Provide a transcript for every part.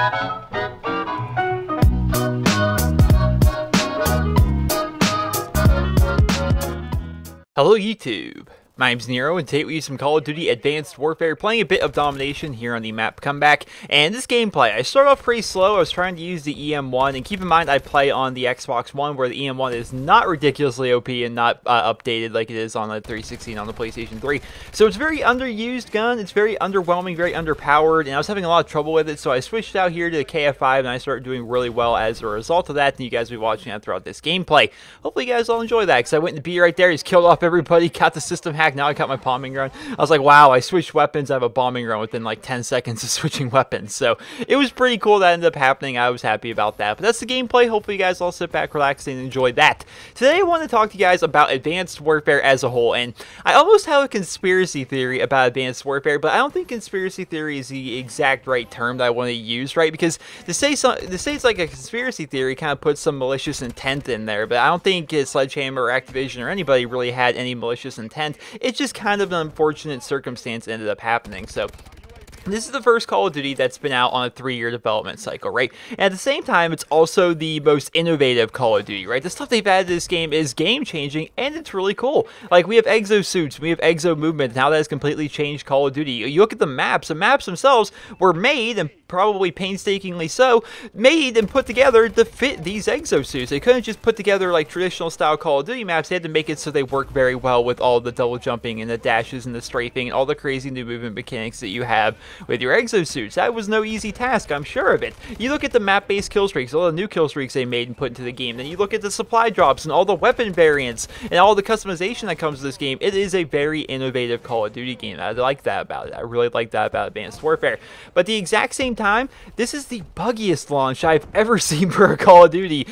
Hello YouTube, my name's Nero, and today we use some Call of Duty Advanced Warfare, playing a bit of Domination here on the map Comeback. And this gameplay, I started off pretty slow. I was trying to use the EM1, and keep in mind I play on the Xbox One, where the EM1 is not ridiculously OP and not updated like it is on the 360 and on the PlayStation 3. So it's a very underused gun, it's very underwhelming, very underpowered, and I was having a lot of trouble with it, so I switched out here to the KF5, and I started doing really well as a result of that, and you guys will be watching that throughout this gameplay. Hopefully you guys all enjoy that, because I went to B right there, he's killed off everybody, got the system hack. Now I got my bombing run. I was like, wow, I switched weapons. I have a bombing run within like 10 seconds of switching weapons. So it was pretty cool that ended up happening. I was happy about that. But that's the gameplay. Hopefully you guys all sit back, relax, and enjoy that. Today I want to talk to you guys about Advanced Warfare as a whole. And I almost have a conspiracy theory about Advanced Warfare, but I don't think conspiracy theory is the exact right term that I want to use, right? Because to say it's like a conspiracy theory kind of puts some malicious intent in there, but I don't think Sledgehammer or Activision or anybody really had any malicious intent. It's just kind of an unfortunate circumstance ended up happening. So this is the first Call of Duty that's been out on a 3-year development cycle, right? And at the same time, it's also the most innovative Call of Duty, right? The stuff they've added to this game is game-changing, and it's really cool. Like, we have exosuits, we have exo movement, and how that has completely changed Call of Duty. You look at the maps themselves were made, and probably painstakingly so, made and put together to fit these exosuits. They couldn't just put together like traditional style Call of Duty maps. They had to make it so they work very well with all the double jumping and the dashes and the strafing and all the crazy new movement mechanics that you have with your exosuits. That was no easy task, I'm sure of it. You look at the map-based kill streaks, all the new kill streaks they made and put into the game. Then you look at the supply drops and all the weapon variants and all the customization that comes with this game. It is a very innovative Call of Duty game. I like that about it. I really like that about Advanced Warfare. But at the exact same time, this is the buggiest launch I've ever seen for a Call of Duty.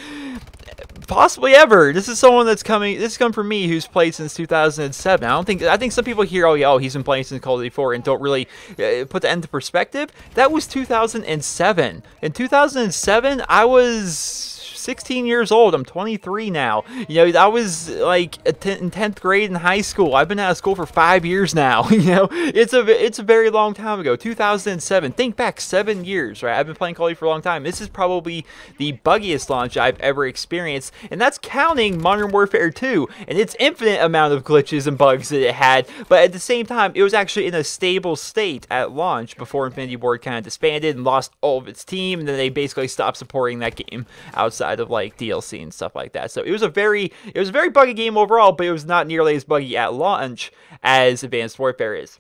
Possibly ever. This is someone that's coming. This is coming from me, who's played since 2007. I think some people hear, oh yeah, he's been playing since Call of Duty 4, and don't really put that into perspective. That was 2007. In 2007, I was 16 years old. I'm 23 now. You know, I was like in 10th grade in high school. I've been out of school for 5 years now. You know, it's a very long time ago. 2007. Think back 7 years, right? I've been playing Call of Duty for a long time. This is probably the buggiest launch I've ever experienced, and that's counting Modern Warfare 2 and its infinite amount of glitches and bugs that it had. But at the same time, it was actually in a stable state at launch before Infinity Ward kind of disbanded and lost all of its team, and then they basically stopped supporting that game outside of like DLC and stuff like that. So it was a very buggy game overall, but it was not nearly as buggy at launch as Advanced Warfare is.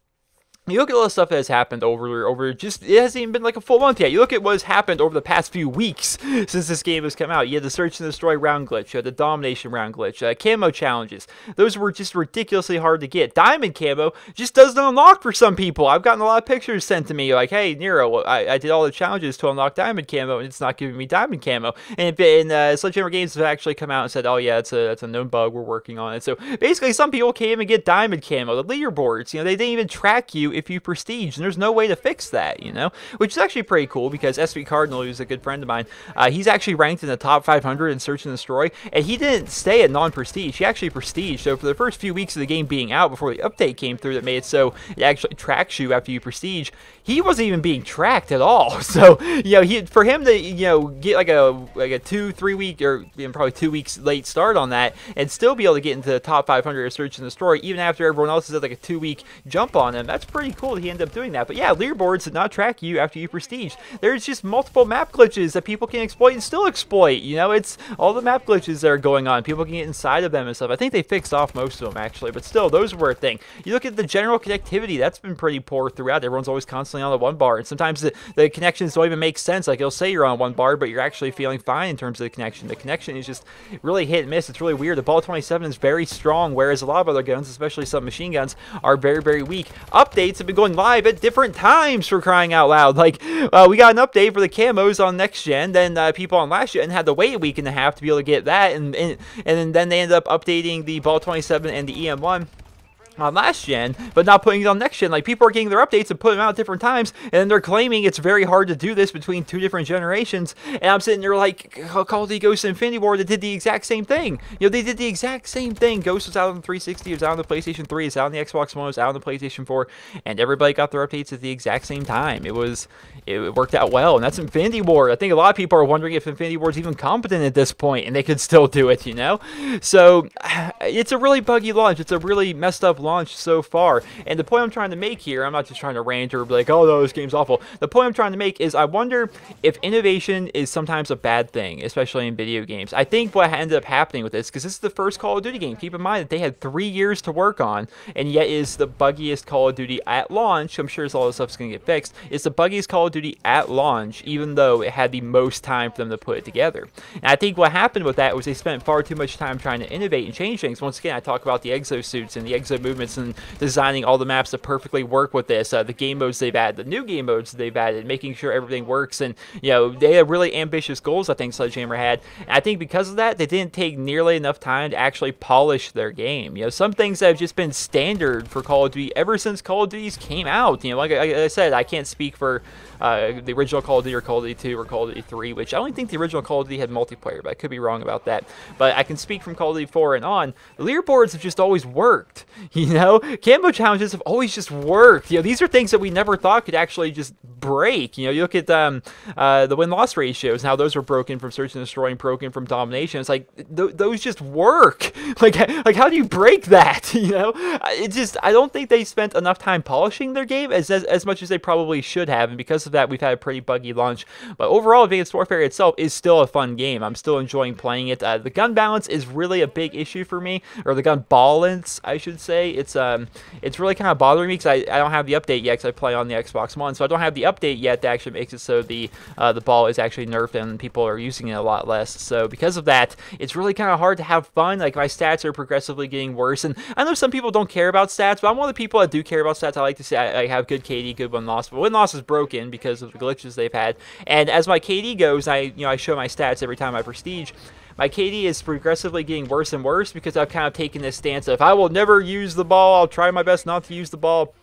You look at all the stuff that has happened over just, it hasn't even been like a full month yet. You look at what has happened over the past few weeks since this game has come out. You had the Search and Destroy round glitch, you had the Domination round glitch, camo challenges. Those were just ridiculously hard to get. Diamond camo just doesn't unlock for some people. I've gotten a lot of pictures sent to me like, hey, Nero, I did all the challenges to unlock Diamond camo, and it's not giving me Diamond camo. And Sledgehammer Games have actually come out and said, oh yeah, it's a known bug, we're working on it. So basically, some people can't even get Diamond camo. The leaderboards, you know, they didn't even track you if you prestige, and there's no way to fix that, you know, which is actually pretty cool, because SV Cardinal, who's a good friend of mine, he's actually ranked in the top 500 in Search and Destroy, and he didn't stay at non-prestige. He actually prestige. So for the first few weeks of the game being out, before the update came through that made it so it actually tracks you after you prestige, he wasn't even being tracked at all. So, you know, for him to, you know, get like a 2-3 week, or probably 2 weeks late start on that, and still be able to get into the top 500 of Search and Destroy, even after everyone else is at like a 2-week jump on him, that's pretty cool. He ended up doing that. But yeah, leaderboards did not track you after you prestige. There's just multiple map glitches that people can exploit and still exploit. You know, it's all the map glitches that are going on. People can get inside of them and stuff. I think they fixed off most of them, actually, but still, those were a thing. You look at the general connectivity, that's been pretty poor throughout. Everyone's always constantly on the one bar, and sometimes the connections don't even make sense. Like, it'll say you're on one bar, but you're actually feeling fine in terms of the connection. The connection is just really hit and miss. It's really weird. The Ball 27 is very strong, whereas a lot of other guns, especially some machine guns, are very, very weak. Updates have been going live at different times, for crying out loud. Like, we got an update for the camos on next gen, then people on last gen had to wait a week and a half to be able to get that, and then they ended up updating the Ball 27 and the EM1 on last gen, but not putting it on next gen. Like, people are getting their updates and putting them out at different times, and they're claiming it's very hard to do this between 2 different generations. And I'm sitting there like, Call of Duty Ghost and Infinity Ward that did the exact same thing. You know, they did the exact same thing. Ghost was out on the 360, it was out on the PlayStation 3, it's out on the Xbox One, it was out on the PlayStation 4, and everybody got their updates at the exact same time. It worked out well, and that's Infinity Ward. I think a lot of people are wondering if Infinity Ward's even competent at this point, and they could still do it, you know? So, it's a really buggy launch. It's a really messed up launch so far. And the point I'm trying to make here, I'm not just trying to rant or be like, oh no, this game's awful. The point I'm trying to make is I wonder if innovation is sometimes a bad thing, especially in video games. I think what ended up happening with this, because this is the first Call of Duty game, keep in mind that they had 3 years to work on, and yet is the buggiest Call of Duty at launch. I'm sure all this stuff's going to get fixed. It's the buggiest Call of Duty at launch, even though it had the most time for them to put it together. And I think what happened with that was they spent far too much time trying to innovate and change things. Once again, I talk about the exosuits and the exo movements and designing all the maps to perfectly work with this, the game modes they've added, the new game modes they've added, making sure everything works. And, you know, they had really ambitious goals, I think Sledgehammer had. And I think because of that, they didn't take nearly enough time to actually polish their game. You know, some things that have just been standard for Call of Duty ever since Call of Duty's came out. You know, like I said, I can't speak for the original Call of Duty or Call of Duty 2 or Call of Duty 3, which I only think the original Call of Duty had multiplayer, but I could be wrong about that. But I can speak from Call of Duty 4 and on. The leaderboards have just always worked, you know? Camo challenges have always just worked. You know, these are things that we never thought could actually just break. You know, you look at the win-loss ratios and how those were broken from Search and Destroy, broken from Domination. It's like, those just work. Like how do you break that, you know? I don't think they spent enough time polishing their game as much as they probably should have, and because of that, we've had a pretty buggy launch. But overall, Advanced Warfare itself is still a fun game. I'm still enjoying playing it. The gun balance is really a big issue for me, or the gun balance, I should say. It's really kind of bothering me because I don't have the update yet, because I play on the Xbox One, so I don't have the update yet that actually makes it so the ball is actually nerfed and people are using it a lot less. So because of that, it's really kind of hard to have fun. Like, my stats are progressively getting worse, and I know some people don't care about stats, but I'm one of the people that do care about stats. I like to say I have good KD, good win-loss, but win-loss is broken because of the glitches they've had. And as my KD goes, I show my stats every time I prestige. My KD is progressively getting worse and worse because I've kind of taken this stance of, I will never use the ball, I'll try my best not to use the ball.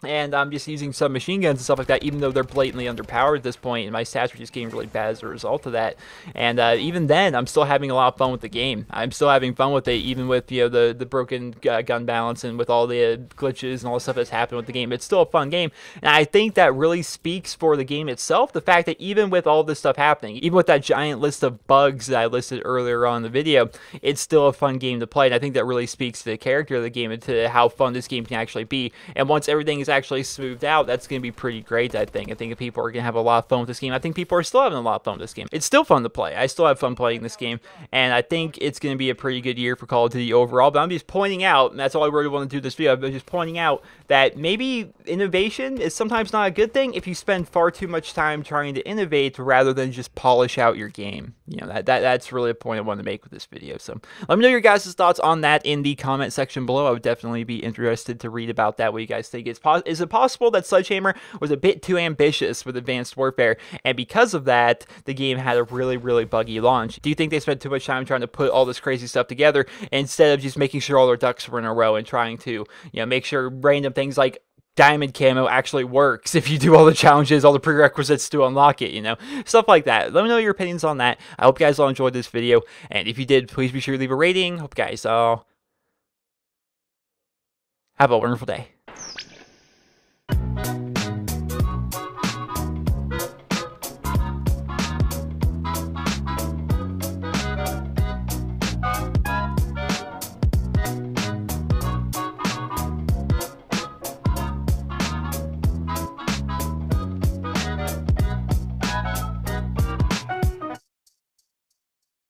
And I'm just using some machine guns and stuff like that, even though they're blatantly underpowered at this point, and my stats are just getting really bad as a result of that. And even then, I'm still having a lot of fun with the game. I'm still having fun with it, even with, you know, the broken gun balance and with all the glitches and all the stuff that's happened with the game. It's still a fun game, and I think that really speaks for the game itself. The fact that even with all this stuff happening, even with that giant list of bugs that I listed earlier on in the video, it's still a fun game to play. And I think that really speaks to the character of the game and to how fun this game can actually be. And once everything is actually smoothed out, that's going to be pretty great, I think. I think if people are going to have a lot of fun with this game, I think people are still having a lot of fun with this game. It's still fun to play. I still have fun playing this game, and I think it's going to be a pretty good year for Call of Duty overall. But I'm just pointing out, and that's all I really want to do this video, I'm just pointing out that maybe innovation is sometimes not a good thing if you spend far too much time trying to innovate rather than just polish out your game. You know, that's really a point I wanted to make with this video. So let me know your guys' thoughts on that in the comment section below. I would definitely be interested to read about that, what you guys think. Is it possible that Sledgehammer was a bit too ambitious with Advanced Warfare, and because of that, the game had a really, really buggy launch? Do you think they spent too much time trying to put all this crazy stuff together instead of just making sure all their ducks were in a row and trying to, you know, make sure random things like diamond camo actually works if you do all the challenges, all the prerequisites to unlock it, you know, stuff like that? Let me know your opinions on that. I hope you guys all enjoyed this video, and if you did, please be sure to leave a rating. Hope you guys all have a wonderful day.